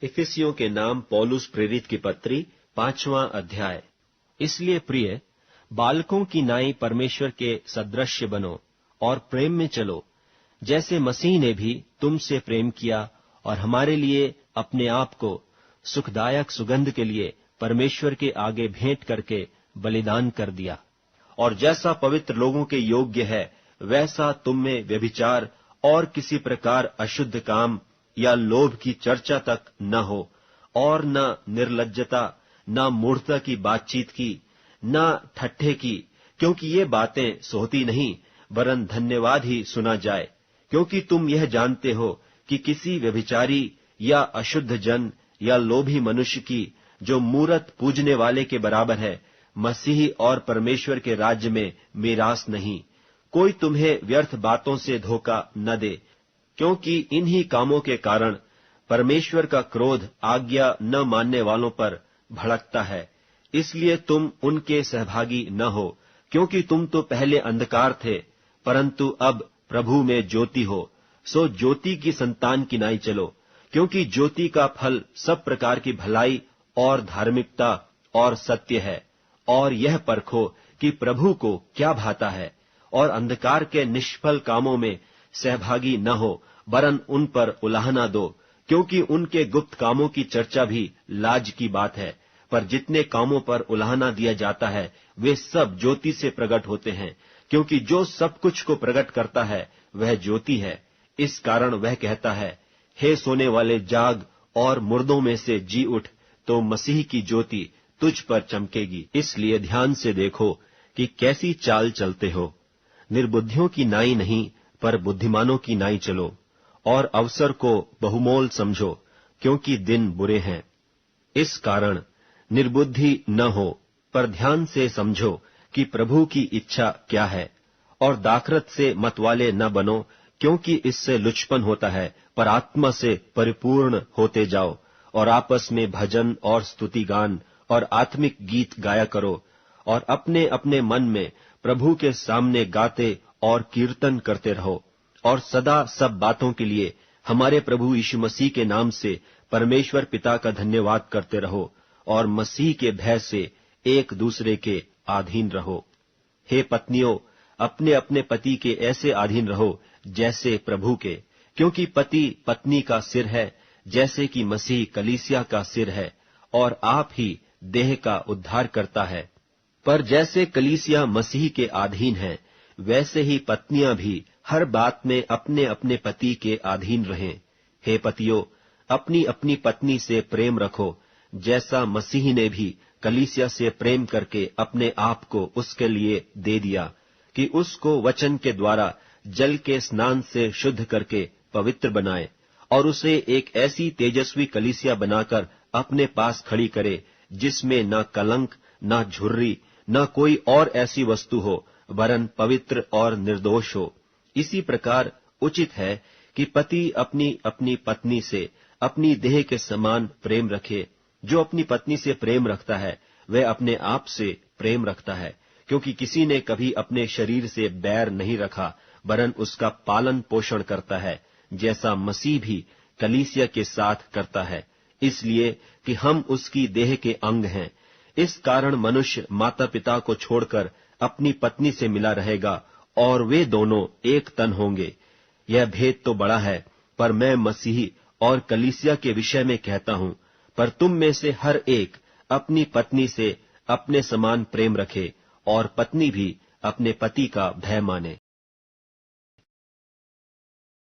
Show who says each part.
Speaker 1: इफिसियों के नाम पौलुस प्रेरित की पत्री 5वां अध्याय। इसलिए प्रिय, बालकों की नाई परमेश्वर के सदृश्य बनो और प्रेम में चलो, जैसे मसीह ने भी तुमसे प्रेम किया और हमारे लिए अपने आप को सुखदायक सुगंध के लिए परमेश्वर के आगे भेंट करके बलिदान कर दिया। और जैसा पवित्र लोगों के योग्य है, वैसा तुम में व्यभिचार और किसी प्रकार अशुद्ध काम या लोभ की चर्चा तक न हो, और न निर्लज्जता, न मूढ़ता की बातचीत की, न ठट्ठे की, क्योंकि ये बातें सोहती नहीं, वरन धन्यवाद ही सुना जाए। क्योंकि तुम यह जानते हो कि किसी व्यभिचारी या अशुद्ध जन या लोभी मनुष्य की, जो मूरत पूजने वाले के बराबर है, मसीह और परमेश्वर के राज्य में मीरास नहीं। कोई तुम्हें व्यर्थ बातों से धोखा न दे, क्योंकि इन्हीं कामों के कारण परमेश्वर का क्रोध आज्ञा न मानने वालों पर भड़कता है। इसलिए तुम उनके सहभागी न हो, क्योंकि तुम तो पहले अंधकार थे, परंतु अब प्रभु में ज्योति हो। सो ज्योति की संतान की नाई चलो, क्योंकि ज्योति का फल सब प्रकार की भलाई और धार्मिकता और सत्य है। और यह परखो कि प्रभु को क्या भाता है, और अंधकार के निष्फल कामों में सहभागी न हो, वरन उन पर उलाहना दो, क्योंकि उनके गुप्त कामों की चर्चा भी लाज की बात है। पर जितने कामों पर उलाहना दिया जाता है, वे सब ज्योति से प्रकट होते हैं, क्योंकि जो सब कुछ को प्रकट करता है वह ज्योति है। इस कारण वह कहता है, हे सोने वाले जाग और मुर्दों में से जी उठ, तो मसीह की ज्योति तुझ पर चमकेगी। इसलिए ध्यान से देखो कि कैसी चाल चलते हो। निर्बुद्धियों की नाई नहीं, पर बुद्धिमानों की नाई चलो, और अवसर को बहुमोल समझो, क्योंकि दिन बुरे हैं। इस कारण निर्बुद्धि न हो, पर ध्यान से समझो कि प्रभु की इच्छा क्या है। और दाखरत से मतवाले न बनो, क्योंकि इससे लुचपन होता है, पर आत्मा से परिपूर्ण होते जाओ, और आपस में भजन और स्तुति गान और आत्मिक गीत गाया करो, और अपने अपने मन में प्रभु के सामने गाते और कीर्तन करते रहो। और सदा सब बातों के लिए हमारे प्रभु यीशु मसीह के नाम से परमेश्वर पिता का धन्यवाद करते रहो, और मसीह के भय से एक दूसरे के अधीन रहो। हे पत्नियों, अपने अपने पति के ऐसे अधीन रहो जैसे प्रभु के, क्योंकि पति पत्नी का सिर है, जैसे कि मसीह कलीसिया का सिर है, और आप ही देह का उद्धार करता है। पर जैसे कलीसिया मसीह के अधीन है, वैसे ही पत्नियां भी हर बात में अपने अपने पति के अधीन रहें। हे पतियों, अपनी अपनी पत्नी से प्रेम रखो, जैसा मसीह ने भी कलीसिया से प्रेम करके अपने आप को उसके लिए दे दिया, कि उसको वचन के द्वारा जल के स्नान से शुद्ध करके पवित्र बनाए, और उसे एक ऐसी तेजस्वी कलीसिया बनाकर अपने पास खड़ी करे, जिसमें न कलंक, न झुर्री, न कोई और ऐसी वस्तु हो, वरन पवित्र और निर्दोष हो। इसी प्रकार उचित है कि पति अपनी अपनी पत्नी से अपनी देह के समान प्रेम रखे। जो अपनी पत्नी से प्रेम रखता है, वह अपने आप से प्रेम रखता है, क्योंकि किसी ने कभी अपने शरीर से बैर नहीं रखा, वरन उसका पालन पोषण करता है, जैसा मसीह भी कलीसिया के साथ करता है, इसलिए कि हम उसकी देह के अंग हैं। इस कारण मनुष्य माता पिता को छोड़कर अपनी पत्नी से मिला रहेगा, और वे दोनों एक तन होंगे। यह भेद तो बड़ा है, पर मैं मसीह और कलीसिया के विषय में कहता हूं। पर तुम में से हर एक अपनी पत्नी से अपने समान प्रेम रखे, और पत्नी भी अपने पति का भय माने।